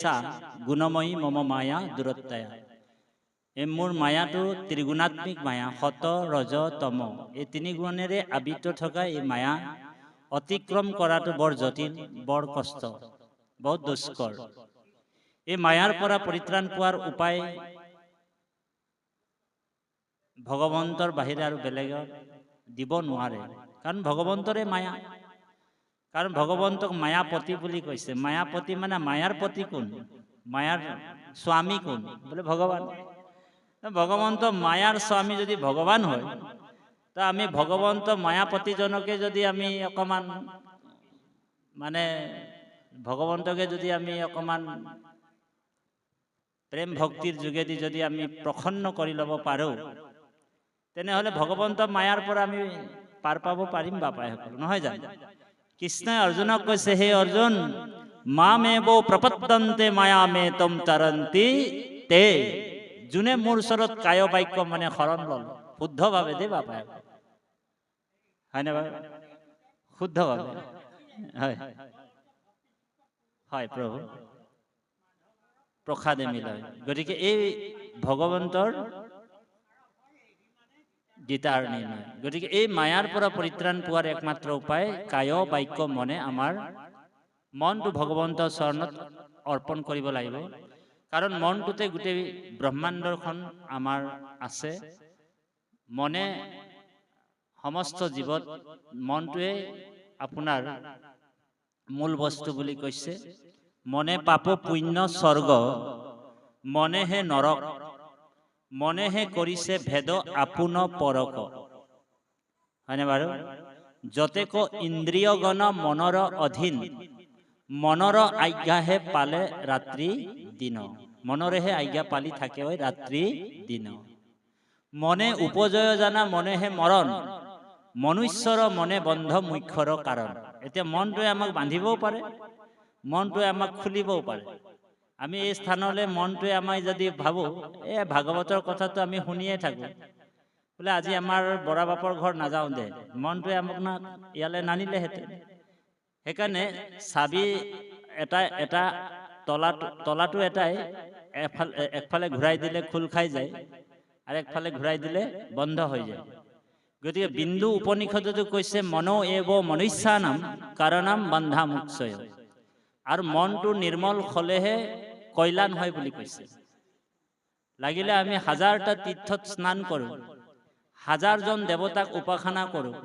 সা গুণময়ী মম মায়া দূৰত্বয়া। এই মোৰ মায়াটো ত্ৰিগুণাত্মিক মায়া, সত ৰজ তম, এই তিনি গুণেৰে আবৃত থকা এই মায়া অতিক্ৰম কৰাটো বৰ জটিল, বৰ কষ্ট, বহুত দুষ্কৰ। এই মায়াৰ পৰা পৰিত্ৰাণ পোৱাৰ উপায় ভগৱন্তৰ বাহিৰে আৰু বেলেগৰ দিব নোৱাৰে, কাৰণ ভগৱন্তৰে মায়া। কাৰণ ভগৱন্তক মায়াপতি বুলি কৈছে। মায়াপতি মানে মায়াৰ পতি কোন? মায়াৰ স্বামী কোন? বোলে ভগৱান। ভগৱন্ত মায়াৰ স্বামী যদি ভগৱান হয়, তা আমি ভগৱন্ত মায়াপতিজনকে যদি আমি অকমান মানে ভগৱন্তকে যদি আমি অকমান প্ৰেম ভক্তিৰ যোগেদি যদি আমি প্ৰসন্ন কৰি ল'ব পাৰোঁ, তেনেহলে ভগৱন্ত মায়াৰ পৰা আমি পাৰ পাব পাৰিম বাপাইসকল, নহয় জানো? কৃষ্ণই অৰ্জুনক কৈছে, হে অৰ্জুন, মামেব প্ৰপদ্যন্তে মায়ামে তম তৰন্তি তে। যোনে মোৰ ওচৰত কায় বাক্য মানে শৰণ লল শুদ্ধভাৱে দেই বাপাই, হয়নে বাৰু? শুদ্ধভাৱে, হয় হয় প্ৰভু, প্ৰসাদে মিলয়। গতিকে এই ভগৱন্তৰ গীতাৰ নিৰ্ণয়। গতিকে এই মায়াৰ পৰা পৰিত্ৰাণ পোৱাৰ একমাত্ৰ উপায় কায় বাক্য মনে আমাৰ মনটো ভগৱন্তৰ চৰণত অৰ্পণ কৰিব লাগিব। কাৰণ মনটোতে গোটেই ব্ৰহ্মাণ্ডখন আমাৰ আছে। মনে সমস্ত জীৱত মনটোৱে আপোনাৰ মূল বস্তু বুলি কৈছে। মনে পাপ পুণ্য স্বৰ্গ, মনেহে নৰক, মনেহে কৰিছে ভেদ আপোন পৰক, হয়নে বাৰু? যতেক ইন্দ্ৰিয়গণ মনৰ অধীন, মনৰ আজ্ঞাহে পালে ৰাত্ৰি দিন। মনৰেহে আজ্ঞা পালি থাকে হয় ৰাত্ৰি দিন। মনে উপজয় জানা মনেহে মৰণ, মনুষ্যৰ মনে বন্ধ মুখ্যৰ কাৰণ। এতিয়া মনটোৱে আমাক বান্ধিবও পাৰে, মনটোৱে আমাক খুলিবও পাৰে। আমি এই স্থানলৈ মনটোৱে আমাক যদি ভাবোঁ, এই ভাগৱতৰ কথাটো আমি শুনিয়ে থাকোঁ, বোলে আজি আমাৰ বৰা বাপৰ ঘৰ নাযাওঁ দে, মনটোৱে আমাক না ইয়ালৈ নানিলেহেঁতেন। সেইকাৰণে চাবি এটা তলাটো এটাই, একফালে ঘূৰাই দিলে খোল খাই যায় আৰু একফালে ঘূৰাই দিলে বন্ধ হৈ যায়। গতিকে বিন্দু উপনিষদতো কৈছে, মনো এব মনুষ্যানাম কাৰণম বন্ধা মুক্ষয়। আৰু মনটো নিৰ্মল হলেহে কল্যাণ হয় বুলি কৈছে। লাগিলে আমি 1000টা তীৰ্থত স্নান কৰোঁ, 1000জন দেৱতাক উপাসনা কৰোঁ,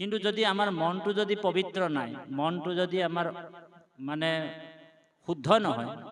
কিন্তু যদি আমাৰ মনটো যদি পবিত্ৰ নাই, মনটো যদি আমাৰ মানে শুদ্ধ নহয়,